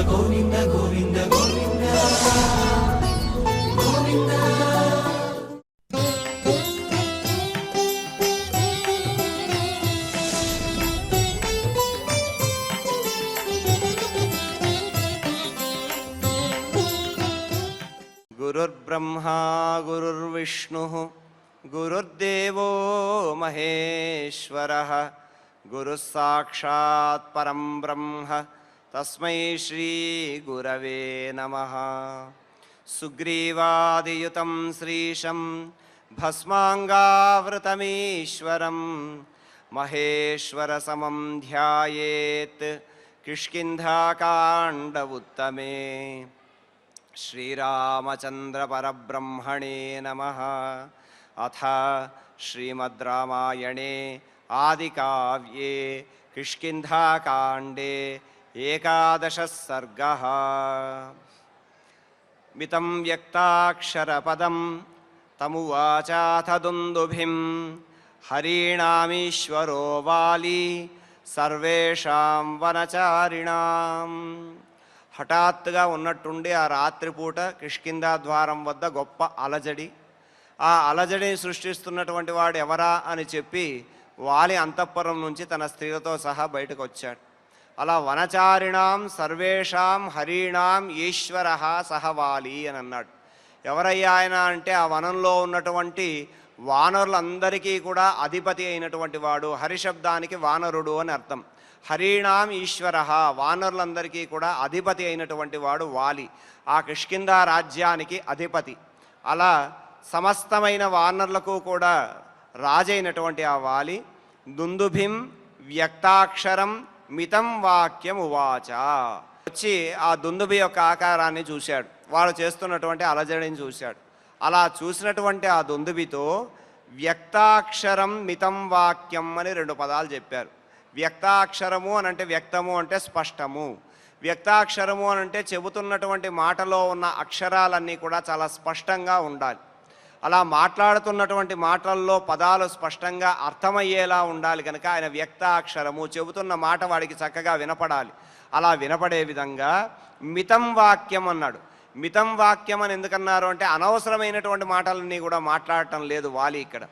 గోవింద గోవింద గోవింద గోవింద. గురుర్బ్రహ్మా గురుర్విష్ణుః గురుర్దేవో మహేశ్వరః గురుః సాక్షాత్ పరం బ్రహ్మ తస్మై శ్రీ గురవే నమః. సుగ్రీవాదియుతం శ్రీశం భస్మాంగావృతమీశ్వరం మహేశ్వరసమం ధ్యాయేత్ కిష్కింధాకాండ ఉత్తమే. శ్రీరామచంద్ర పరబ్రహ్మణే నమః. అథ శ్రీమద్ రామాయణే ఆదికావ్యే కిష్కింధాకాండే ఏకాదశః సర్గః. మితం వ్యక్తాక్షరపదం తమువాచాథ దుందుభిం హరీణామీశ్వరో వాలి సర్వేషాం వనచారిణాం. హఠాత్తుగా ఉన్నట్టుండి ఆ రాత్రిపూట కిష్కింధా ద్వారం వద్ద గొప్ప అలజడి. ఆ అలజడిని సృష్టిస్తున్నటువంటి వాడు ఎవరా అని చెప్పి వాలి అంతఃపురం నుంచి తన స్త్రీలతో సహా బయటకు వచ్చాడు. అలా వనచారిణాం సర్వేషాం హరీణాం ఈశ్వర సహ వాలి అని అన్నాడు. ఎవరయ్యా ఆయన అంటే ఆ వనంలో ఉన్నటువంటి వానరులందరికీ కూడా అధిపతి అయినటువంటి వాడు. హరిశబ్దానికి వానరుడు అని అర్థం. హరీణాం ఈశ్వర వానరులందరికీ కూడా అధిపతి అయినటువంటి వాడు వాలి, ఆ కిష్కింధా రాజ్యానికి అధిపతి. అలా సమస్తమైన వానరులకు కూడా రాజైనటువంటి ఆ వాలి దుందుభిం వ్యక్తాక్షరం మితం వాక్యం ఉవాచ. వచ్చి ఆ దుందుభి యొక్క ఆకారాన్ని చూశాడు, వాడు చేస్తున్నటువంటి అలజడిని చూశాడు. అలా చూసినటువంటి ఆ దుందుభితో వ్యక్తాక్షరం మితం వాక్యం అని రెండు పదాలు చెప్పారు. వ్యక్తాక్షరము అని అంటే వ్యక్తము అంటే స్పష్టము, వ్యక్తాక్షరము అని అంటే చెబుతున్నటువంటి మాటలో ఉన్న అక్షరాలన్నీ కూడా చాలా స్పష్టంగా ఉండాలి. అలా మాట్లాడుతున్నటువంటి మాటల్లో పదాలు స్పష్టంగా అర్థమయ్యేలా ఉండాలి కనుక ఆయన వ్యక్తాక్షరము, చెబుతున్న మాట వాడికి చక్కగా వినపడాలి. అలా వినపడే విధంగా మితం వాక్యం అన్నాడు. మితం వాక్యం అని ఎందుకన్నారు అంటే అనవసరమైనటువంటి మాటలన్నీ కూడా మాట్లాడటం లేదు వాలి ఇక్కడ.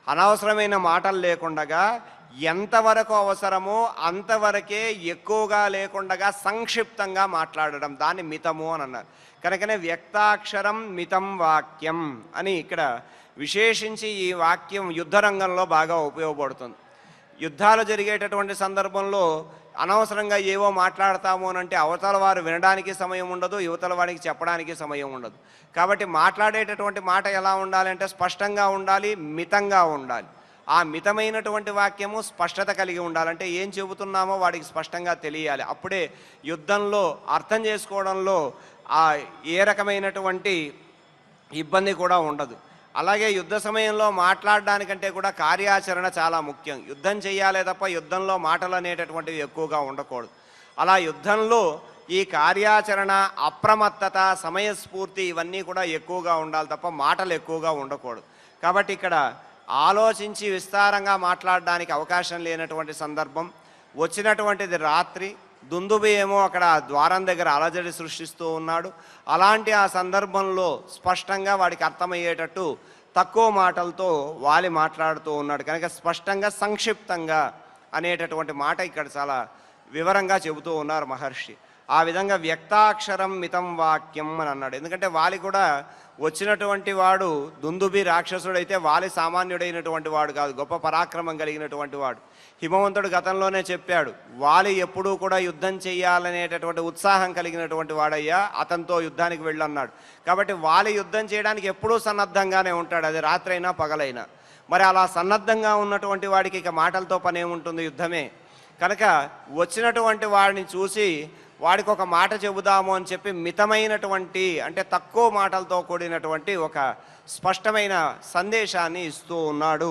అనవసరమైన మాటలు లేకుండగా ఎంతవరకు అవసరమో అంతవరకే, ఎక్కువగా లేకుండగా సంక్షిప్తంగా మాట్లాడడం, దాన్ని మితము అని అన్నారు. కనుకనే వ్యక్తాక్షరం మితం వాక్యం అని ఇక్కడ విశేషించి ఈ వాక్యం యుద్ధరంగంలో బాగా ఉపయోగపడుతుంది. యుద్ధాలు జరిగేటటువంటి సందర్భంలో అనవసరంగా ఏవో మాట్లాడతాము అని అంటే అవతల వారు వినడానికి సమయం ఉండదు, యువతల వారికి చెప్పడానికి సమయం ఉండదు. కాబట్టి మాట్లాడేటటువంటి మాట ఎలా ఉండాలంటే స్పష్టంగా ఉండాలి, మితంగా ఉండాలి. ఆ మితమైనటువంటి వాక్యము స్పష్టత కలిగి ఉండాలంటే ఏం చెబుతున్నామో వాడికి స్పష్టంగా తెలియాలి. అప్పుడే యుద్ధంలో అర్థం చేసుకోవడంలో ఏ రకమైనటువంటి ఇబ్బంది కూడా ఉండదు. అలాగే యుద్ధ సమయంలో మాట్లాడడానికంటే కూడా కార్యాచరణ చాలా ముఖ్యం. యుద్ధం చేయాలే తప్ప యుద్ధంలో మాటలు అనేటటువంటివి ఎక్కువగా ఉండకూడదు. అలా యుద్ధంలో ఈ కార్యాచరణ, అప్రమత్తత, సమయస్ఫూర్తి ఇవన్నీ కూడా ఎక్కువగా ఉండాలి తప్ప మాటలు ఎక్కువగా ఉండకూడదు. కాబట్టి ఇక్కడ ఆలోచించి విస్తారంగా మాట్లాడడానికి అవకాశం లేనటువంటి సందర్భం. వచ్చినటువంటిది రాత్రి, దుందుభి ఏమో అక్కడ ద్వారం దగ్గర అలజడి సృష్టిస్తూ ఉన్నాడు. అలాంటి ఆ సందర్భంలో స్పష్టంగా వాడికి అర్థమయ్యేటట్టు తక్కువ మాటలతో వాలి మాట్లాడుతూ ఉన్నాడు కనుక స్పష్టంగా సంక్షిప్తంగా అనేటటువంటి మాట ఇక్కడ చాలా వివరంగా చెబుతూ ఉన్నారు మహర్షి. ఆ విధంగా వ్యక్తాక్షరం మితం వాక్యం అని అన్నాడు. ఎందుకంటే వాలి కూడా వచ్చినటువంటి వాడు దుందుభి రాక్షసుడైతే వాలి సామాన్యుడైనటువంటి వాడు కాదు, గొప్ప పరాక్రమం కలిగినటువంటి వాడు. హిమవంతుడు గతంలోనే చెప్పాడు, వాలి ఎప్పుడూ కూడా యుద్ధం చెయ్యాలనేటటువంటి ఉత్సాహం కలిగినటువంటి వాడయ్యా, అతనితో యుద్ధానికి వెళ్ళన్నాడు. కాబట్టి వాలి యుద్ధం చేయడానికి ఎప్పుడూ సన్నద్ధంగానే ఉంటాడు, అది రాత్రైనా పగలైనా. మరి అలా సన్నద్ధంగా ఉన్నటువంటి వాడికి ఇక మాటలతో పనేముంటుంది, యుద్ధమే. కనుక వచ్చినటువంటి వాడిని చూసి వాడికి ఒక మాట చెబుదాము అని చెప్పి మితమైనటువంటి అంటే తక్కువ మాటలతో కూడినటువంటి ఒక స్పష్టమైన సందేశాన్ని ఇస్తూ ఉన్నాడు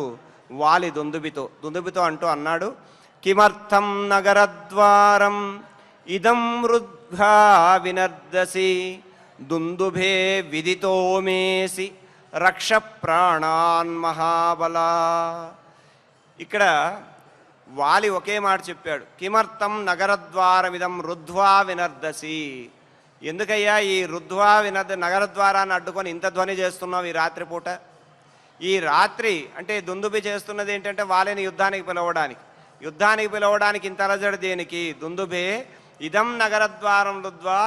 వాలి దుందుభితో అంటూ అన్నాడు, కిమర్థం నగరద్వారం ఇదం వృద్ధ్యా వినర్దసి దుందుభే విదితో మేసి రక్ష ప్రాణాన్ మహాబలా. ఇక్కడ వాలి ఒకే మాట చెప్పాడు, కిమర్థం నగరద్వారమిదం రుద్ధ్వా వినర్దసి. ఎందుకయ్యా ఈ రుద్ధ్వా నగరద్వారాన్ని అడ్డుకొని ఇంత ధ్వని చేస్తున్నావు ఈ రాత్రిపూట? ఈ రాత్రి అంటే దుందుబి చేస్తున్నది ఏంటంటే వాలిని యుద్ధానికి పిలవడానికి ఇంత అలజడి దేనికి? దుందుబే ఇదం నగరద్వారం రుద్ధ్వా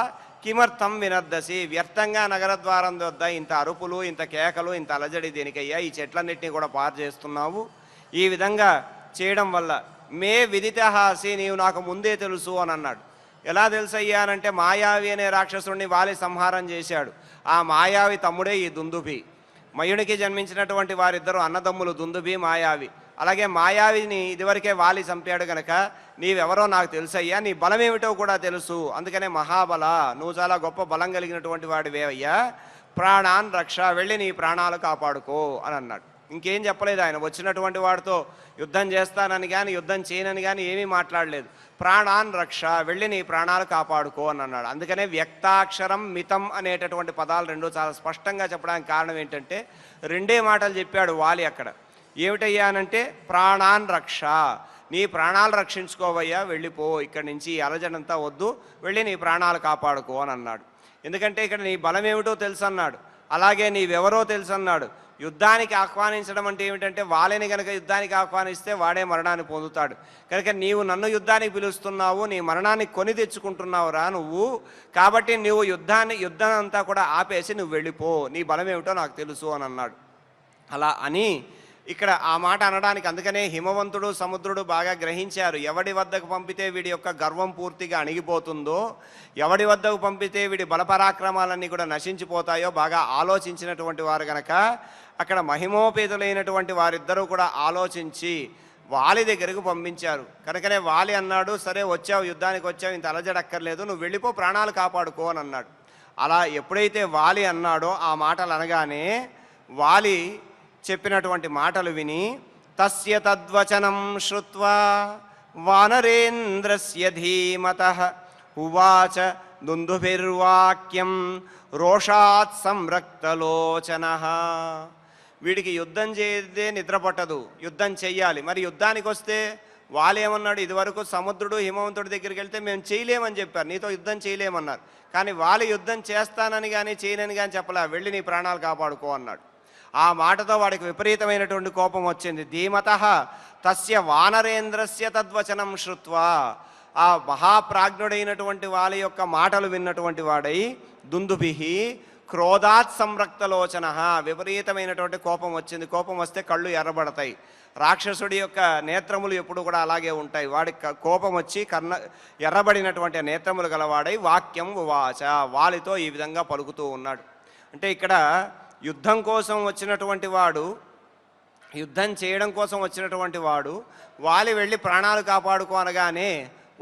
కిమర్థం వినర్దసి, వ్యర్థంగా నగరద్వారం వద్ద ఇంత అరుపులు, ఇంత కేకలు, ఇంత అలజడి దేనికయ్యా? ఈ చెట్లన్నింటినీ కూడా పారు చేస్తున్నావు. ఈ విధంగా చేయడం వల్ల మే విదితహాసి, నీవు నాకు ముందే తెలుసు అని అన్నాడు. ఎలా తెలుసయ్యా అంటే మాయావి అనే రాక్షసుడిని వాలి సంహారం చేశాడు. ఆ మాయావి తమ్ముడే ఈ దుందుబి. మయునికి జన్మించినటువంటి వారిద్దరు అన్నదమ్ములు, దుందుబి మాయావి. అలాగే మాయావిని ఇదివరకే వాలి చంపాడు గనక నీవెవరో నాకు తెలుసయ్యా, నీ బలమేమిటో కూడా తెలుసు, అందుకనే మహాబల, నువ్వు చాలా గొప్ప బలం కలిగినటువంటి వాడివే అయ్యా, ప్రాణాన్ రక్ష, వెళ్ళి నీ ప్రాణాలు కాపాడుకో అని అన్నాడు. ఇంకేం చెప్పలేదు ఆయన. వచ్చినటువంటి వాడితో యుద్ధం చేస్తానని కానీ యుద్ధం చేయనని కానీ ఏమీ మాట్లాడలేదు. ప్రాణాన్ రక్ష, వెళ్ళి నీ ప్రాణాలు కాపాడుకో అని అన్నాడు. అందుకనే వ్యక్తాక్షరం మితం అనేటటువంటి పదాలు రెండు చాలా స్పష్టంగా చెప్పడానికి కారణం ఏంటంటే రెండే మాటలు చెప్పాడు వాలి అక్కడ. ఏమిటయ్యా అనంటే ప్రాణాన్ రక్ష, నీ ప్రాణాలు రక్షించుకోవయ్యా, వెళ్ళిపో ఇక్కడి నుంచి, ఈ అలజడంతా వద్దు, వెళ్ళి నీ ప్రాణాలు కాపాడుకో అని అన్నాడు. ఎందుకంటే ఇక్కడ నీ బలం ఏమిటో తెలుసు అన్నాడు, అలాగే నీవెవరో తెలుసు అన్నాడు. యుద్ధానికి ఆహ్వానించడం అంటే ఏమిటంటే వాలిని కనుక యుద్ధానికి ఆహ్వానిస్తే వాడే మరణాన్ని పొందుతాడు కనుక నీవు నన్ను యుద్ధానికి పిలుస్తున్నావు, నీ మరణాన్ని కొని తెచ్చుకుంటున్నావురా నువ్వు, కాబట్టి నువ్వు యుద్ధం అంతా కూడా ఆపేసి నువ్వు వెళ్ళిపో, నీ బలం ఏమిటో నాకు తెలుసు అని అన్నాడు. అలా అని ఇక్కడ ఆ మాట అనడానికి అందుకనే హిమవంతుడు సముద్రుడు బాగా గ్రహించారు. ఎవడి వద్దకు పంపితే వీడి యొక్క గర్వం పూర్తిగా అణిగిపోతుందో, ఎవడి వద్దకు పంపితే వీడి బలపరాక్రమాలన్నీ కూడా నశించిపోతాయో బాగా ఆలోచించినటువంటి వారు గనక అక్కడ మహిమోపేతులైనటువంటి వారిద్దరూ కూడా ఆలోచించి వాలి దగ్గరకు పంపించారు. కనుకనే వాలి అన్నాడు, సరే వచ్చావు, యుద్ధానికి వచ్చావు, ఇంత అలజడక్కర్లేదు, నువ్వు వెళ్ళిపో, ప్రాణాలు కాపాడుకో అని అన్నాడు. అలా ఎప్పుడైతే వాలి అన్నాడో ఆ మాటలు అనగానే వాలి చెప్పినటువంటి మాటలు విని తస్య తద్వచనం శ్రుత్వా వానరేంద్రస్య ధీమతః ఉవాచ దుందుభిర్వాక్యం రోషాత్ సంరక్తలోచనః. వీడికి యుద్ధం చేస్తే నిద్ర పట్టదు, యుద్ధం చెయ్యాలి. మరి యుద్ధానికి వస్తే వాళ్ళు ఏమన్నాడు, ఇదివరకు సముద్రుడు హిమవంతుడి దగ్గరికి వెళ్తే మేము చేయలేమని చెప్పారు, నీతో యుద్ధం చేయలేమన్నారు. కానీ వాళ్ళు యుద్ధం చేస్తానని కానీ చేయనని కానీ చెప్పలే, వెళ్ళి నీ ప్రాణాలు కాపాడుకో అన్నాడు. ఆ మాటతో వాడికి విపరీతమైనటువంటి కోపం వచ్చింది. ధీమతః తస్య వానరేంద్రస్య తద్వచనం శ్రుత్వా, ఆ మహాప్రాజ్ఞుడైనటువంటి వాళ్ళ యొక్క మాటలు విన్నటువంటి వాడై దుందుభిః క్రోధాత్ సంరక్తలోచన, విపరీతమైనటువంటి కోపం వచ్చింది. కోపం వస్తే కళ్ళు ఎర్రబడతాయి. రాక్షసుడి యొక్క నేత్రములు ఎప్పుడు కూడా అలాగే ఉంటాయి. వాడి కోపం వచ్చి ఎర్రబడినటువంటి నేత్రములు గలవాడై వాక్యం ఉవాచ, వాలితో ఈ విధంగా పలుకుతూ ఉన్నాడు. అంటే ఇక్కడ యుద్ధం కోసం వచ్చినటువంటి వాడు, యుద్ధం చేయడం కోసం వచ్చినటువంటి వాడు వాలి వెళ్ళి ప్రాణాలు కాపాడుకో అనగానే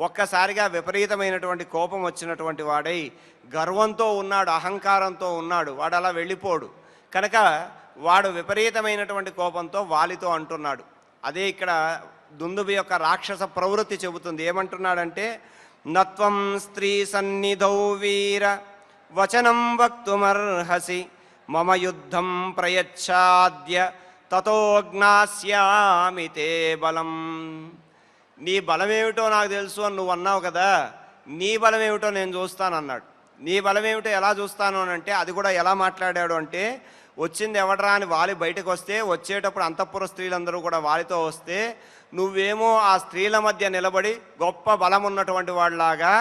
ఒక్కసారిగా విపరీతమైనటువంటి కోపం వచ్చినటువంటి వాడై గర్వంతో ఉన్నాడు, అహంకారంతో ఉన్నాడు. వాడు అలా వెళ్ళిపోడు కనుక వాడు విపరీతమైనటువంటి కోపంతో వాలితో అంటున్నాడు. అదే ఇక్కడ దుందుబి యొక్క రాక్షస ప్రవృత్తి చెబుతుంది. ఏమంటున్నాడంటే నత్వం స్త్రీ సన్నిధౌ వీర వచనం వక్తుమర్హసి మమ యుద్ధం ప్రయచ్ఛాద్య తతో జ్ఞాస్యామి తే బలం. నీ బలమేమిటో నాకు తెలుసు అని నువ్వు అన్నావు కదా, నీ బలమేమిటో నేను చూస్తానన్నాడు. నీ బలమేమిటో ఎలా చూస్తాను అని అంటే అది కూడా ఎలా మాట్లాడాడు అంటే, వచ్చింది ఎవడరా అని వాలి బయటకు వస్తే, వచ్చేటప్పుడు అంతఃపుర స్త్రీలందరూ కూడా వాలితో వస్తే నువ్వేమో ఆ స్త్రీల మధ్య నిలబడి గొప్ప బలం ఉన్నటువంటి వాడిలాగా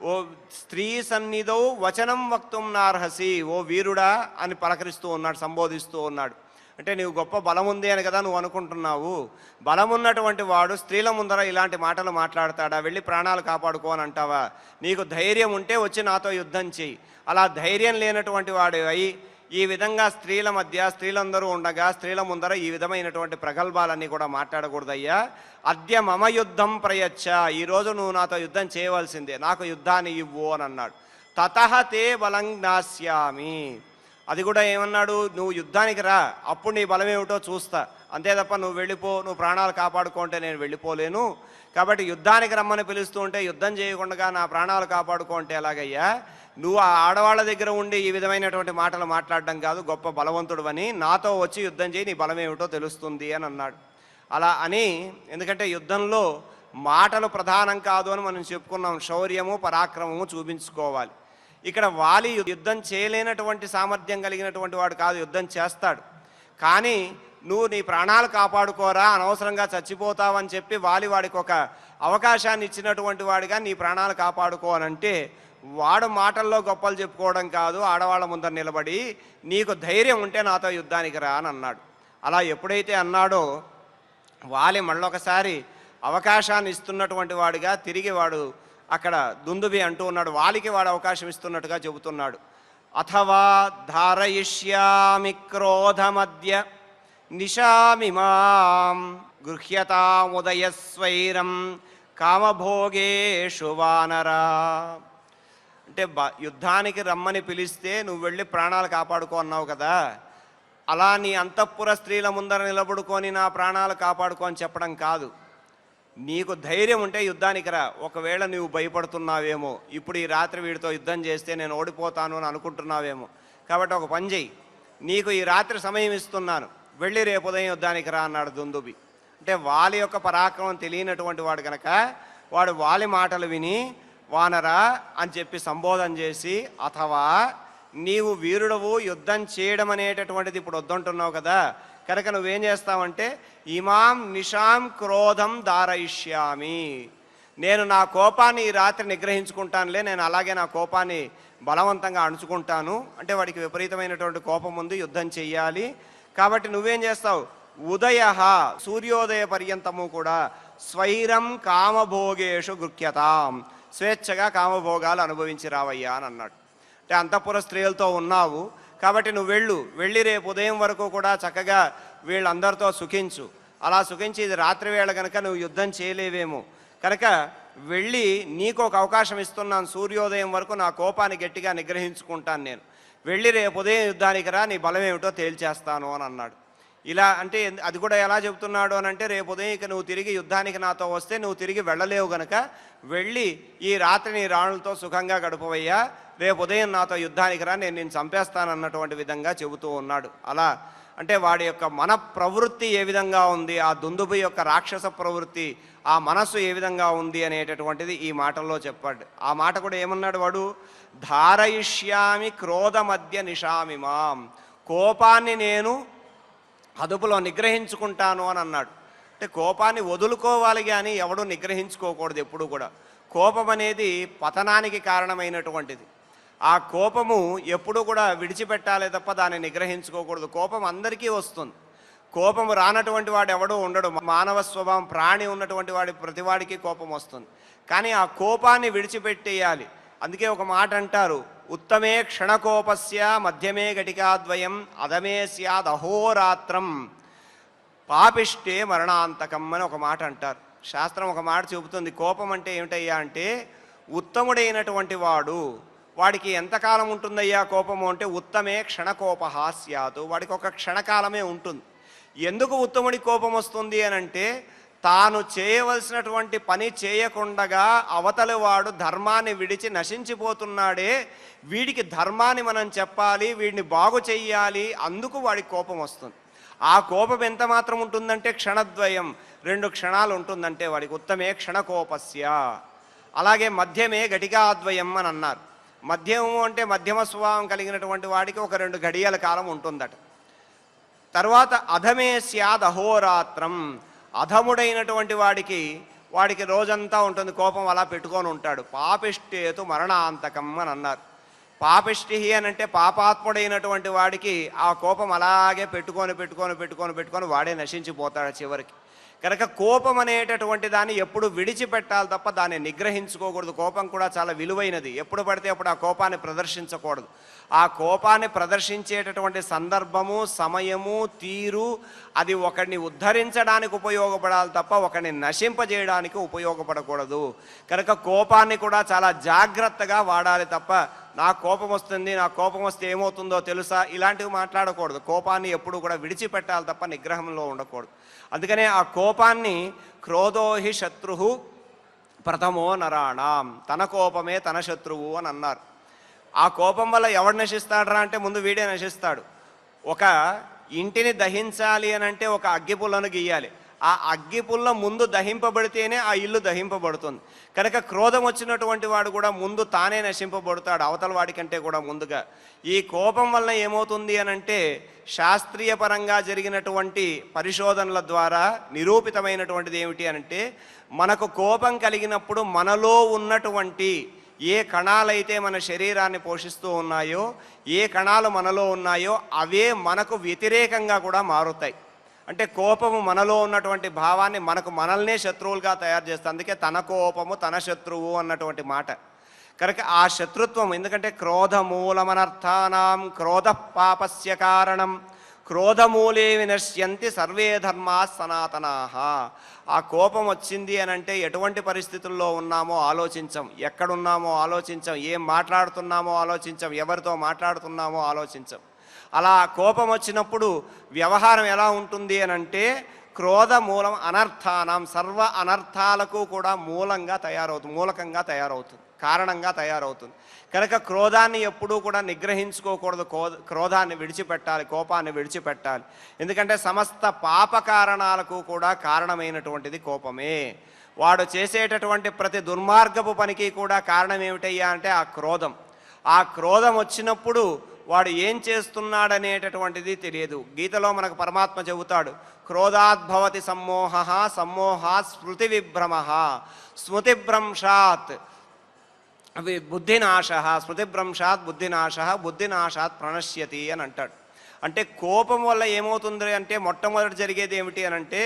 ఓ స్త్రీ సన్నిధౌ వచనం వక్తుం నార్హసి, ఓ వీరుడా అని పలకరిస్తూ ఉన్నాడు, సంబోధిస్తూ ఉన్నాడు. అంటే నీవు గొప్ప బలం ఉంది అని కదా నువ్వు అనుకుంటున్నావు. బలం ఉన్నటువంటి వాడు స్త్రీల ముందర ఇలాంటి మాటలు మాట్లాడతాడా? వెళ్ళి ప్రాణాలు కాపాడుకో అని అంటావా? నీకు ధైర్యం ఉంటే వచ్చి నాతో యుద్ధం చెయ్యి. అలా ధైర్యం లేనటువంటి వాడు అయి ఈ విధంగా స్త్రీల మధ్య, స్త్రీలందరూ ఉండగా స్త్రీల ముందర ఈ విధమైనటువంటి ప్రగల్భాలన్నీ కూడా మాట్లాడకూడదయ్యా. అద్య మమ యుద్ధం ప్రయచ్చ, ఈరోజు నువ్వు నాతో యుద్ధం చేయవలసిందే, నాకు యుద్ధాన్ని ఇవ్వు అని అన్నాడు. తతః తే బలం జ్ఞాస్యామి, అది కూడా ఏమన్నాడు, నువ్వు యుద్ధానికి రా, అప్పుడు నీ బలమేమిటో చూస్తా, అంతే తప్ప నువ్వు వెళ్ళిపో, నువ్వు ప్రాణాలు కాపాడుకుంటే నేను వెళ్ళిపోలేను. కాబట్టి యుద్ధానికి రమ్మని పిలుస్తూ ఉంటే యుద్ధం చేయకుండా నా ప్రాణాలు కాపాడుకుంటే ఎలాగయ్యా? నువ్వు ఆ ఆడవాళ్ళ దగ్గర ఉండి ఈ విధమైనటువంటి మాటలు మాట్లాడడం కాదు, గొప్ప బలవంతుడు అని, నాతో వచ్చి యుద్ధం చేయి, నీ బలమేమిటో తెలుస్తుంది అని అన్నాడు. అలా అని, ఎందుకంటే యుద్ధంలో మాటలు ప్రధానం కాదు అని మనం చెప్పుకున్నాం. శౌర్యము పరాక్రమము చూపించుకోవాలి. ఇక్కడ వాలి యుద్ధం చేయలేనటువంటి సామర్థ్యం కలిగినటువంటి వాడు కాదు, యుద్ధం చేస్తాడు. కానీ నువ్వు నీ ప్రాణాలు కాపాడుకోరా, అనవసరంగా చచ్చిపోతావని చెప్పి వాడికి ఒక అవకాశాన్ని ఇచ్చినటువంటి వాడిగా నీ ప్రాణాలు కాపాడుకోనంటే, వాడు మాటల్లో గొప్పలు చెప్పుకోవడం కాదు, ఆడవాళ్ళ ముందర నిలబడి నీకు ధైర్యం ఉంటే నాతో యుద్ధానికి రా అని అన్నాడు. అలా ఎప్పుడైతే అన్నాడో వాలి మళ్ళొకసారి అవకాశాన్ని ఇస్తున్నటువంటి వాడిగా తిరిగి వాడు అక్కడ దుందుబి అంటూ ఉన్నాడు. వాలికి వాడు అవకాశం ఇస్తున్నట్టుగా చెబుతున్నాడు. అథవా ధారయిష్యామి క్రోధమద్య నిశామిమాం గృహ్యతాముదయస్వైరం కామభోగేషు వానరా. అంటే యుద్ధానికి రమ్మని పిలిస్తే నువ్వు వెళ్ళి ప్రాణాలు కాపాడుకో అన్నావు కదా, అలా నీ అంతఃపుర స్త్రీల ముందర నిలబడుకొని నా ప్రాణాలు కాపాడుకో అని చెప్పడం కాదు. నీకు ధైర్యం ఉంటే యుద్ధానికి రా. ఒకవేళ నువ్వు భయపడుతున్నావేమో, ఇప్పుడు ఈ రాత్రి వీడితో యుద్ధం చేస్తే నేను ఓడిపోతాను అని అనుకుంటున్నావేమో, కాబట్టి ఒక పని చెయ్యి, నీకు ఈ రాత్రి సమయం ఇస్తున్నాను, వెళ్ళి రేపు ఉదయం యుద్ధానికి రా అన్నాడు దుందుబి. అంటే వాలి యొక్క పరాక్రమం తెలియనటువంటి వాడు కనుక వాడు వాలి మాటలు విని వానరా అని చెప్పి సంబోధన చేసి, అథవా నీవు వీరుడవు, యుద్ధం చేయడం అనేటటువంటిది ఇప్పుడు వద్దంటున్నావు కదా, కనుక నువ్వేం చేస్తావంటే ఇమాం నిశాం క్రోధం ధారయిష్యామి, నేను నా కోపాన్ని ఈ రాత్రి నిగ్రహించుకుంటానులే, నేను అలాగే నా కోపాన్ని బలవంతంగా అణుచుకుంటాను. అంటే వాడికి విపరీతమైనటువంటి కోపం ఉంది, యుద్ధం చెయ్యాలి. కాబట్టి నువ్వేం చేస్తావు, ఉదయ సూర్యోదయ పర్యంతము కూడా స్వైరం కామభోగేషు గృహ్యతాం, స్వేచ్ఛగా కామభోగాలు అనుభవించి రావయ్యా అని అన్నాడు. అంటే అంతఃపుర స్త్రీలతో ఉన్నావు కాబట్టి నువ్వు వెళ్ళి రేపు ఉదయం వరకు కూడా చక్కగా వీళ్ళందరితో సుఖించు. అలా సుఖించి ఇది రాత్రి వేళ కనుక నువ్వు యుద్ధం చేయలేవేమో, కనుక వెళ్ళి నీకు ఒక అవకాశం ఇస్తున్నాను, సూర్యోదయం వరకు నా కోపాన్ని గట్టిగా నిగ్రహించుకుంటాను నేను, వెళ్ళి రేపు ఉదయం యుద్ధానికి రా, నీ బలం ఏమిటో తేల్చేస్తాను అని అన్నాడు. ఇలా అంటే అది కూడా ఎలా చెబుతున్నాడు అని అంటే, రేపు ఉదయం ఇక నువ్వు తిరిగి యుద్ధానికి నాతో వస్తే నువ్వు తిరిగి వెళ్ళలేవు గనక వెళ్ళి ఈ రాత్రి నీ రాణులతో సుఖంగా గడుపవయ్యా, రేపు ఉదయం నాతో యుద్ధానికి రా, నేను చంపేస్తానన్నటువంటి విధంగా చెబుతూ ఉన్నాడు. అలా అంటే వాడి యొక్క మన ప్రవృత్తి ఏ విధంగా ఉంది, ఆ దుందుబి యొక్క రాక్షస ప్రవృత్తి, ఆ మనస్సు ఏ విధంగా ఉంది అనేటటువంటిది ఈ మాటల్లో చెప్పాడు. ఆ మాట కూడా ఏమన్నాడు వాడు, ధారయిష్యామి క్రోధమద్య నిశామిమాం, కోపాన్ని నేను అదుపులో నిగ్రహించుకుంటాను అని అన్నాడు. అంటే కోపాన్ని వదులుకోవాలి కానీ ఎవడూ నిగ్రహించుకోకూడదు ఎప్పుడు కూడా. కోపం అనేది పతనానికి కారణమైనటువంటిది. ఆ కోపము ఎప్పుడూ కూడా విడిచిపెట్టాలి తప్ప దాన్ని నిగ్రహించుకోకూడదు. కోపం అందరికీ వస్తుంది, కోపం రానటువంటి వాడు ఎవడూ ఉండడు. మానవ స్వభావం, ప్రాణి ఉన్నటువంటి వాడి ప్రతివాడికి కోపం వస్తుంది, కానీ ఆ కోపాన్ని విడిచిపెట్టేయాలి. అందుకే ఒక మాట అంటారు, ఉత్తమే క్షణకోపస్య మధ్యమే ఘటికాద్వయం అధమే స్యాద్ అహోరాత్రం పాపిష్టే మరణాంతకం అని ఒక మాట అంటారు. శాస్త్రం ఒక మాట చెబుతుంది, కోపం అంటే ఏమిటయ్యా అంటే, ఉత్తముడైనటువంటి వాడికి ఎంతకాలం ఉంటుందయ్యా కోపము అంటే, ఉత్తమే క్షణకోపహ స్యాతు, వాడికి ఒక క్షణకాలమే ఉంటుంది. ఎందుకు ఉత్తముడి కోపం వస్తుంది అని అంటే, తాను చేయవలసినటువంటి పని చేయకుండగా అవతలి వాడు ధర్మాన్ని విడిచి నశించిపోతున్నాడే, వీడికి ధర్మాన్ని మనం చెప్పాలి, వీడిని బాగు చెయ్యాలి, అందుకు వాడికి కోపం వస్తుంది. ఆ కోపం ఎంత మాత్రం ఉంటుందంటే క్షణద్వయం, 2 క్షణాలు ఉంటుందంటే వాడికి ఉత్తమే క్షణకోపస్య. అలాగే మధ్యమే ఘటికాద్వయం అని అన్నారు. మధ్యము అంటే మధ్యమ స్వభావం కలిగినటువంటి వాడికి ఒక 2 గడియల కాలం ఉంటుందట. తర్వాత అధమే స్యాద్ అహోరాత్రం, అధముడైనటువంటి వాడికి రోజంతా ఉంటుంది కోపం, అలా పెట్టుకొని ఉంటాడు. పాపిష్టేతు మరణాంతకం అని అన్నారు. పాపిష్టి అని అంటే పాపాత్ముడైనటువంటి వాడికి ఆ కోపం అలాగే పెట్టుకొని వాడే నశించిపోతాడు చివరికి. కనుక కోపం అనేటటువంటి దాన్ని ఎప్పుడు విడిచిపెట్టాలి తప్ప దాన్ని నిగ్రహించుకోకూడదు. కోపం కూడా చాలా విలువైనది, ఎప్పుడు పడితే అప్పుడు ఆ కోపాన్ని ప్రదర్శించకూడదు. ఆ కోపాన్ని ప్రదర్శించేటటువంటి సందర్భము, సమయము, తీరు అది ఒకడిని ఉద్ధరించడానికి ఉపయోగపడాలి తప్ప ఒకడిని నశింపజేయడానికి ఉపయోగపడకూడదు. కనుక కోపాన్ని కూడా చాలా జాగ్రత్తగా వాడాలి తప్ప, నాకు కోపం వస్తుంది, నాకు కోపం వస్తే ఏమవుతుందో తెలుసా, ఇలాంటివి మాట్లాడకూడదు. కోపాన్ని ఎప్పుడు కూడా విడిచిపెట్టాలి తప్ప నిగ్రహంలో ఉండకూడదు. అందుకనే ఆ కోపాన్ని క్రోధోహి శత్రు ప్రథమో నరాణం, తన కోపమే తన శత్రువు అని అన్నారు. ఆ కోపం వల్ల ఎవడు నశిస్తాడరా అంటే ముందు వీడే నశిస్తాడు. ఒక ఇంటిని దహించాలి అని అంటే ఒక అగ్గిపుల్లను గీయాలి. ఆ అగ్గిపుల్ల ముందు దహింపబడితేనే ఆ ఇల్లు దహింపబడుతుంది. కనుక క్రోధం వచ్చినటువంటి వాడు కూడా ముందు తానే నశింపబడతాడు, అవతల వాడి కంటే కూడా ముందుగా. ఈ కోపం వల్ల ఏమవుతుంది అనంటే, శాస్త్రీయ పరంగా జరిగినటువంటి పరిశోధనల ద్వారా నిరూపితమైనటువంటిది ఏమిటి అనంటే, మనకు కోపం కలిగినప్పుడు మనలో ఉన్నటువంటి ఏ కణాలైతే మన శరీరాన్ని పోషిస్తూ ఉన్నాయో, ఏ కణాలు మనలో ఉన్నాయో అవే మనకు వ్యతిరేకంగా కూడా మారుతాయి. అంటే కోపము మనలో ఉన్నటువంటి భావాన్ని మనల్నే శత్రువులుగా తయారు చేస్తుంది. అందుకే తన కోపము తన శత్రువు అన్నటువంటి మాట. కనుక ఆ శత్రుత్వం, ఎందుకంటే క్రోధమూలమనర్థానాం క్రోధ పాపస్య కారణం క్రోధమూలే వినశ్యంతి సర్వే ధర్మా సనాతనాః. ఆ కోపం వచ్చింది అని అంటే ఎటువంటి పరిస్థితుల్లో ఉన్నామో ఆలోచించం, ఎక్కడున్నామో ఆలోచించం, ఏం మాట్లాడుతున్నామో ఆలోచించం, ఎవరితో మాట్లాడుతున్నామో ఆలోచించం. అలా కోపం వచ్చినప్పుడు వ్యవహారం ఎలా ఉంటుంది అని అంటే, క్రోధ మూలం అనర్థానం, సర్వ అనర్థాలకు కూడా మూలకంగా తయారవుతుంది, కారణంగా తయారవుతుంది. కనుక క్రోధాన్ని ఎప్పుడూ కూడా నిగ్రహించుకోకూడదు, క్రోధాన్ని విడిచిపెట్టాలి, కోపాన్ని విడిచిపెట్టాలి. ఎందుకంటే సమస్త పాప కారణాలకు కూడా కారణమైనటువంటిది కోపమే. వాడు చేసేటటువంటి ప్రతి దుర్మార్గపు పనికి కూడా కారణం ఏమిటయ్యా అంటే ఆ క్రోధం. ఆ క్రోధం వచ్చినప్పుడు వాడు ఏం చేస్తున్నాడనేటటువంటిది తెలియదు. గీతలో మనకు పరమాత్మ చెబుతాడు, క్రోధాద్భవతి సమ్మోహ సమ్మోహాత్ స్మృతి విభ్రమ స్మృతిభ్రంశాత్ బుద్ధినాశ స్మృతిభ్రంశాత్ బుద్ధినాశాత్ ప్రణశ్యతి అని అంటాడు. అంటే కోపం వల్ల ఏమవుతుంది అంటే, మొట్టమొదటి జరిగేది ఏమిటి అని అంటే,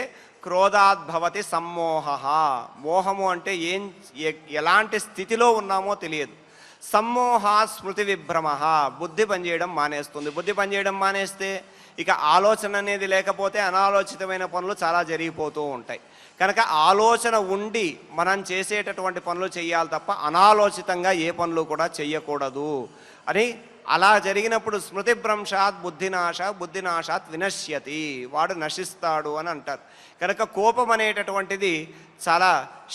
క్రోధాద్భవతి సమ్మోహ. మోహము అంటే ఎలాంటి స్థితిలో ఉన్నామో తెలియదు. సమ్మోహ స్మృతి విభ్రమ, బుద్ధి పనిచేయడం మానేస్తుంది. బుద్ధి పనిచేయడం మానేస్తే ఇక ఆలోచన అనేది లేకపోతే అనాలోచితమైన పనులు చాలా జరిగిపోతూ ఉంటాయి. కనుక ఆలోచన ఉండి మనం చేసేటటువంటి పనులు చేయాలి తప్ప అనాలోచితంగా ఏ పనులు కూడా చెయ్యకూడదు అని. అలా జరిగినప్పుడు స్మృతిభ్రంశాత్ బుద్ధినాశాత్ వినశ్యతి, వాడు నశిస్తాడు అని అంటారు. కనుక కోపం అనేటటువంటిది చాలా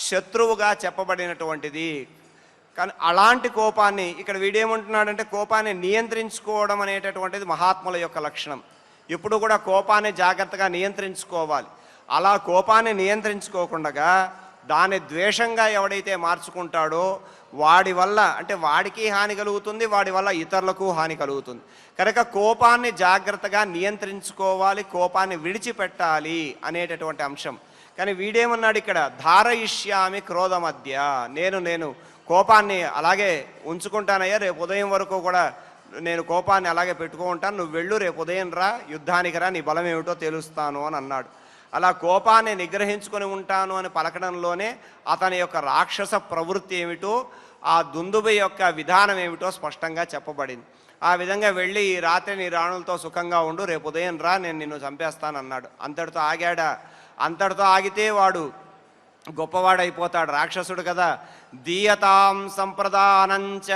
శత్రువుగా చెప్పబడినటువంటిది. కానీ అలాంటి కోపాన్ని ఇక్కడ వీడేమంటున్నాడంటే, కోపాన్ని నియంత్రించుకోవడం అనేటటువంటిది మహాత్ముల యొక్క లక్షణం. ఎప్పుడు కూడా కోపాన్ని జాగ్రత్తగా నియంత్రించుకోవాలి. అలా కోపాన్ని నియంత్రించుకోకుండా దాన్ని ద్వేషంగా ఎవడైతే మార్చుకుంటాడో వాడి వల్ల, అంటే వాడికి హాని కలుగుతుంది, వాడి వల్ల ఇతరులకు హాని కలుగుతుంది. కనుక కోపాన్ని జాగ్రత్తగా నియంత్రించుకోవాలి, కోపాన్ని విడిచిపెట్టాలి అనేటటువంటి అంశం. కానీ వీడేమన్నాడు ఇక్కడ, ధారయిష్యామి క్రోధమద్య, నేను కోపాన్ని అలాగే ఉంచుకుంటానయ్యా, రేపు ఉదయం వరకు కూడా నేను కోపాన్ని అలాగే పెట్టుకుంటాను, నువ్వు వెళ్ళు, రేపు ఉదయం రా, యుద్ధానికి రా, నీ బలం ఏమిటో తెలుస్తాను అని అన్నాడు. అలా కోపాన్ని నిగ్రహించుకొని ఉంటాను అని పలకడంలోనే అతని యొక్క రాక్షస ప్రవృత్తి ఏమిటో, ఆ దుందుబి యొక్క విధానం ఏమిటో స్పష్టంగా చెప్పబడింది. ఆ విధంగా వెళ్ళి, ఈ రాత్రి నీ రాణులతో సుఖంగా ఉండు, రేపు ఉదయం రా, నేను నిన్ను చంపేస్తానన్నాడు. అంతటితో ఆగాడా? అంతటితో ఆగితే వాడు గొప్పవాడైపోతాడు, రాక్షసుడు కదా. దీయతాం సంప్రదానంచ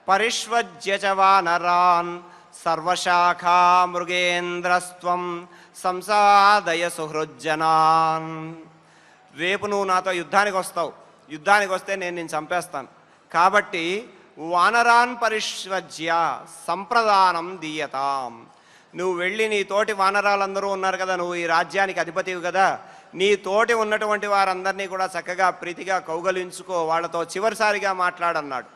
పరిష్వజ్య చ వానరాన్ సర్వశాఖా మృగేంద్రస్త్వం సంసాదయ సుహృజ్జనాన్. రేపు నువ్వు నాతో యుద్ధానికి వస్తావు, యుద్ధానికి వస్తే నేను నిన్ను చంపేస్తాను. కాబట్టి వానరాన్ పరిష్వజ్య సంప్రదానం దీయతాం, నువ్వు వెళ్ళి నీ తోటి వానరాలందరూ ఉన్నారు కదా, నువ్వు ఈ రాజ్యానికి అధిపతివి కదా, నీ తోటి ఉన్నటువంటి వారందరినీ కూడా చక్కగా ప్రీతిగా కౌగలించుకో, వాళ్ళతో చివరిసారిగా మాట్లాడన్నాడు.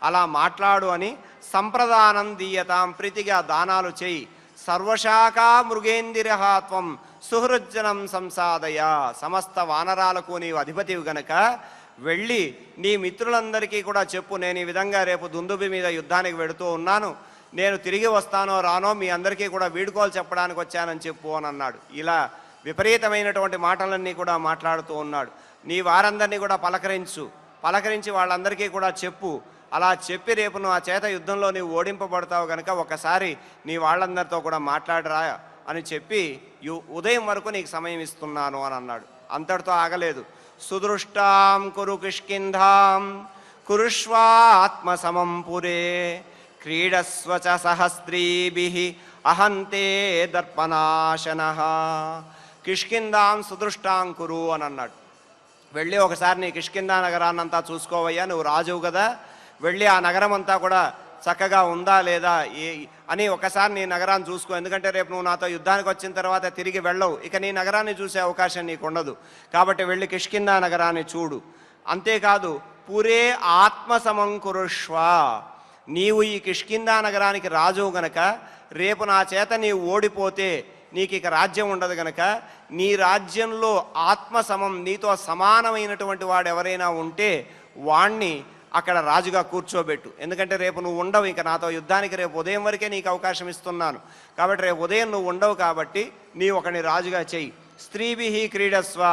అలా మాట్లాడు అని సంప్రదానం దీయతాం, ప్రీతిగా దానాలు చేయి. సర్వశాఖా మృగేందిరహాత్వం సుహృజ్జనం సంసాదయ, సమస్త వానరాలకు నీవు అధిపతివి గనక వెళ్ళి నీ మిత్రులందరికీ కూడా చెప్పు, నేను ఈ విధంగా రేపు దుందుబి మీద యుద్ధానికి వెడుతూ ఉన్నాను, నేను తిరిగి వస్తానో రానో మీ అందరికీ కూడా వీడుకోలు చెప్పడానికి వచ్చానని చెప్పు అని అన్నాడు. ఇలా విపరీతమైనటువంటి మాటలన్నీ కూడా మాట్లాడుతూ ఉన్నాడు. నీ వారందరినీ కూడా పలకరించి వాళ్ళందరికీ కూడా చెప్పు, అలా చెప్పి రేపు నువ్వు ఆ చేత యుద్ధంలో నీవు ఓడింపబడతావు కనుక ఒకసారి నీ వాళ్ళందరితో కూడా మాట్లాడరా అని చెప్పి ఉదయం వరకు నీకు సమయం ఇస్తున్నాను అని అన్నాడు. అంతటితో ఆగలేదు. సుదృష్టాం కురు కిష్కింధాం కురుష్వా ఆత్మసమం పురే క్రీడస్వచ సహస్త్రీభిః అహంతే దర్పనాశనః. కిష్కింధాం సుదృష్టాం కురు అని అన్నాడు. వెళ్ళి ఒకసారి నీ కిష్కింధా నగరాన్నంతా చూసుకోవయ్యా, నువ్వు రాజువు కదా, వెళ్ళి ఆ నగరం అంతా కూడా చక్కగా ఉందా లేదా అని ఒకసారి నీ నగరాన్ని చూసుకో. ఎందుకంటే రేపు నువ్వు నాతో యుద్ధానికి వచ్చిన తర్వాత తిరిగి వెళ్ళవు, ఇక నీ నగరాన్ని చూసే అవకాశం నీకు ఉండదు. కాబట్టి వెళ్ళి కిష్కిందా నగరాన్ని చూడు. అంతేకాదు పురే ఆత్మసమంకురుష్వ, నీవు ఈ కిష్కిందా నగరానికి రాజువు గనక రేపు నా చేత నీవు ఓడిపోతే నీకు ఇక రాజ్యం ఉండదు గనక నీ రాజ్యంలో ఆత్మసమం, నీతో సమానమైనటువంటి వాడు ఎవరైనా ఉంటే వాణ్ణి అక్కడ రాజుగా కూర్చోబెట్టు. ఎందుకంటే రేపు నువ్వు ఉండవు, ఇంకా నాతో యుద్ధానికి రేపు ఉదయం వరకే నీకు అవకాశం ఇస్తున్నాను. కాబట్టి రేపు ఉదయం నువ్వు ఉండవు, కాబట్టి నీ ఒకని రాజుగా చెయ్యి. స్త్రీభిః క్రీడస్వ,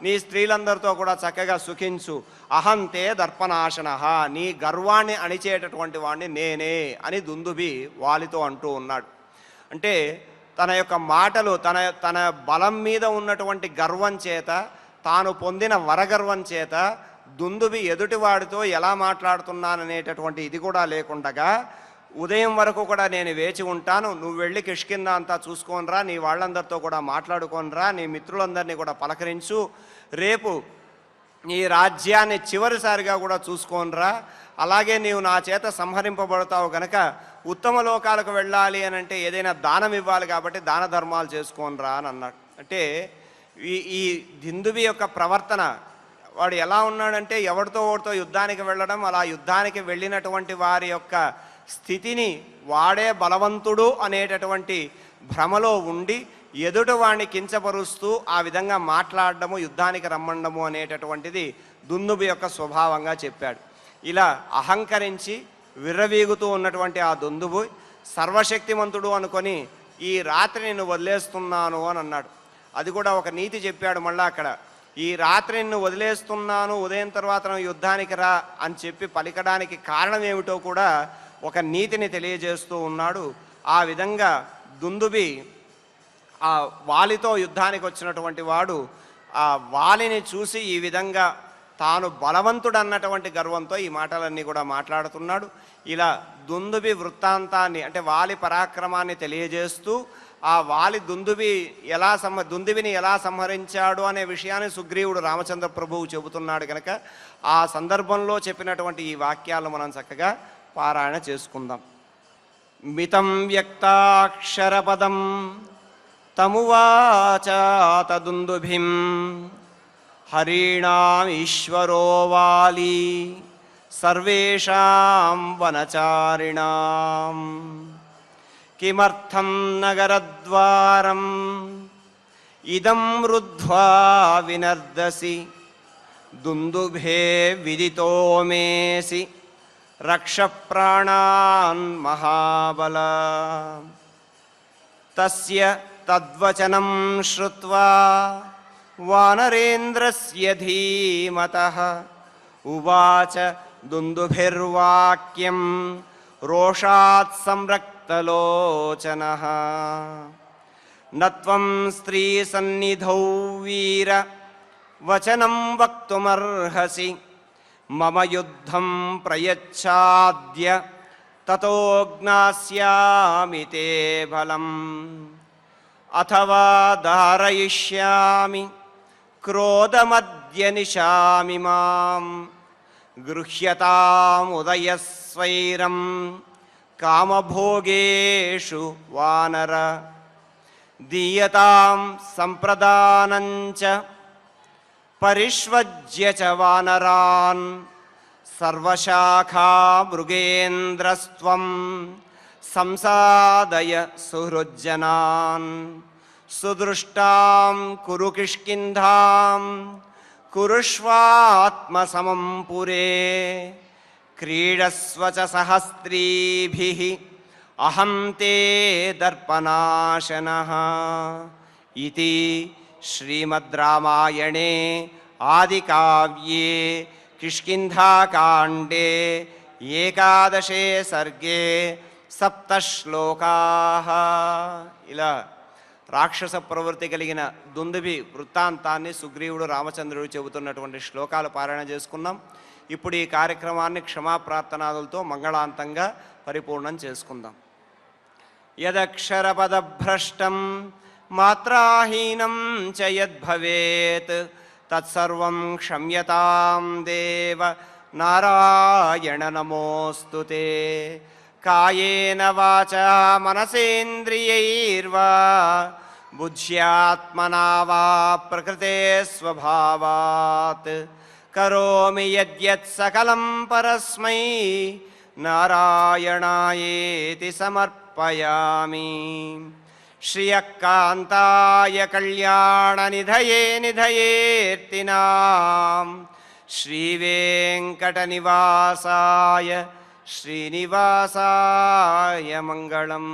నీ స్త్రీలందరితో కూడా చక్కగా సుఖించు. అహంతే దర్పనాశనః, నీ గర్వాన్ని అణిచేటటువంటి వాడిని నేనే అని దుందుభి వాలితో అంటూ ఉన్నాడు. అంటే తన యొక్క మాటలు తన బలం మీద ఉన్నటువంటి గర్వం చేత, తాను పొందిన వరగర్వం చేత దుందుభి ఎదుటివాడితో ఎలా మాట్లాడుతున్నాననేటటువంటి ఇది కూడా లేకుండగా ఉదయం వరకు కూడా నేను వేచి ఉంటాను, నువ్వు వెళ్ళి కిష్కింద అంతా చూసుకోనరా, నీ వాళ్ళందరితో కూడా మాట్లాడుకోనరా, నీ మిత్రులందరినీ కూడా పలకరించు, రేపు నీ రాజ్యాన్ని చివరిసారిగా కూడా చూసుకోనరా, అలాగే నీవు నా చేత సంహరింపబడతావు కనుక ఉత్తమ లోకాలకు వెళ్ళాలి అని అంటే ఏదైనా దానం ఇవ్వాలి, కాబట్టి దాన ధర్మాలు చేసుకోనరా అని అన్నాడు. అంటే ఈ దుందుభి యొక్క ప్రవర్తన, వాడు ఎలా ఉన్నాడంటే ఎవరితో ఓడితో యుద్ధానికి వెళ్ళడం, అలా యుద్ధానికి వెళ్ళినటువంటి వారి యొక్క స్థితిని వాడే బలవంతుడు అనేటటువంటి భ్రమలో ఉండి ఎదుటి వాడిని కించపరుస్తూ ఆ విధంగా మాట్లాడడము, యుద్ధానికి రమ్మండము అనేటటువంటిది దుందుభి యొక్క స్వభావంగా చెప్పాడు. ఇలా అహంకరించి విర్రవీగుతూ ఉన్నటువంటి ఆ దుందుభి సర్వశక్తిమంతుడు అనుకొని ఈ రాత్రి నిన్ను వదిలేస్తున్నాను అని అన్నాడు. అది కూడా ఒక నీతి చెప్పాడు మళ్ళా అక్కడ. ఈ రాత్రి నిన్ను వదిలేస్తున్నాను, ఉదయం తర్వాత నువ్వు యుద్ధానికి రా అని చెప్పి పలికడానికి కారణం ఏమిటో కూడా ఒక నీతిని తెలియజేస్తూ ఉన్నాడు. ఆ విధంగా దుందుభి ఆ వాలితో యుద్ధానికి వచ్చినటువంటి వాడు ఆ వాలిని చూసి ఈ విధంగా తాను బలవంతుడు అన్నటువంటి గర్వంతో ఈ మాటలన్నీ కూడా మాట్లాడుతున్నాడు. ఇలా దుందుభి వృత్తాంతాన్ని, అంటే వాలి పరాక్రమాన్ని తెలియజేస్తూ ఆ వాలి దుందుభిని ఎలా సంహరించాడు అనే విషయాన్ని సుగ్రీవుడు రామచంద్ర ప్రభువు చెబుతున్నాడు కనుక ఆ సందర్భంలో చెప్పినటువంటి ఈ వాక్యాలను మనం చక్కగా పారాయణ చేసుకుందాం. మితం వ్యక్తాక్షరపదం తమువాచాత దుందుభిం హరీణాం ఈశ్వరో వాలి సర్వేషాం వనచారిణాం కిమర్థం నగరద్వారం ఇదం రుద్ధ్వా వినర్దసి దుందుభే విదితో మేసి రక్ష ప్రాణాన్ మహాబల. తస్య తద్వచనం శ్రుత్వా వానరేంద్రస్య ధీమతః ఉవాచ దుందుభిర్వాక్యం రోషాత్ సంరక్తలోచనః. నత్వం స్త్రీ సన్నిధౌ వీర వచనం వక్తుమర్హసి మమ యుద్ధం ప్రయచ్ఛాద్య తతో జ్ఞాస్యామి తే బలం అథవా ధారయిష్యామి క్రోధమద్య నిశామి మాం గృహ్యతాముదయస్వైరం కామభోగేషు వానర దీయతాం సంప్రదానంచ పరిష్వజ్య చ వానరాన్ సర్వశాఖా మృగేంద్రస్త్వం సంసాదయ సుహృజ్జనాన్ సుదృష్టాం కురు కిష్కింధాం కురుష్వాత్మసమం పురే క్రీడస్వ చ సహస్త్రీభిః అహం తే దర్పనాశనః. ఇతి శ్రీమద్ రామాయణే ఆదికావ్యే కిష్కింధాకాండే ఏకాదశే సర్గే 7 శ్లోకాః. ఇలా రాక్షస ప్రవృత్తి కలిగిన దుందుభి వృత్తాంతాన్ని సుగ్రీవుడు రామచంద్రుడు చెబుతున్నటువంటి శ్లోకాలు పారాయణ చేసుకున్నాం. ఇప్పుడు ఈ కార్యక్రమాన్ని క్షమాప్రార్థనాదులతో మంగళాంతంగా పరిపూర్ణం చేసుకుందాం. యదక్షరపదభ్రష్టం మాత్రాహీనం చ యద్భవేత్ తత్సర్వం క్షమ్యతాం దేవ నారాయణ నమోऽస్తు తే. కాయేన వాచా మనసేంద్రియైర్వా బుద్ధ్యాత్మనా వా ప్రకృతే స్వభావాత్ కరోమి యద్యత్ సకలం పరస్మై నారాయణాయేతి సమర్పయామి. శ్రియకాంతాయ కళ్యాణనిధయే నిధయేర్తినాం శ్రీవేంకటనివాసాయ శ్రీనివాసాయ మంగళం.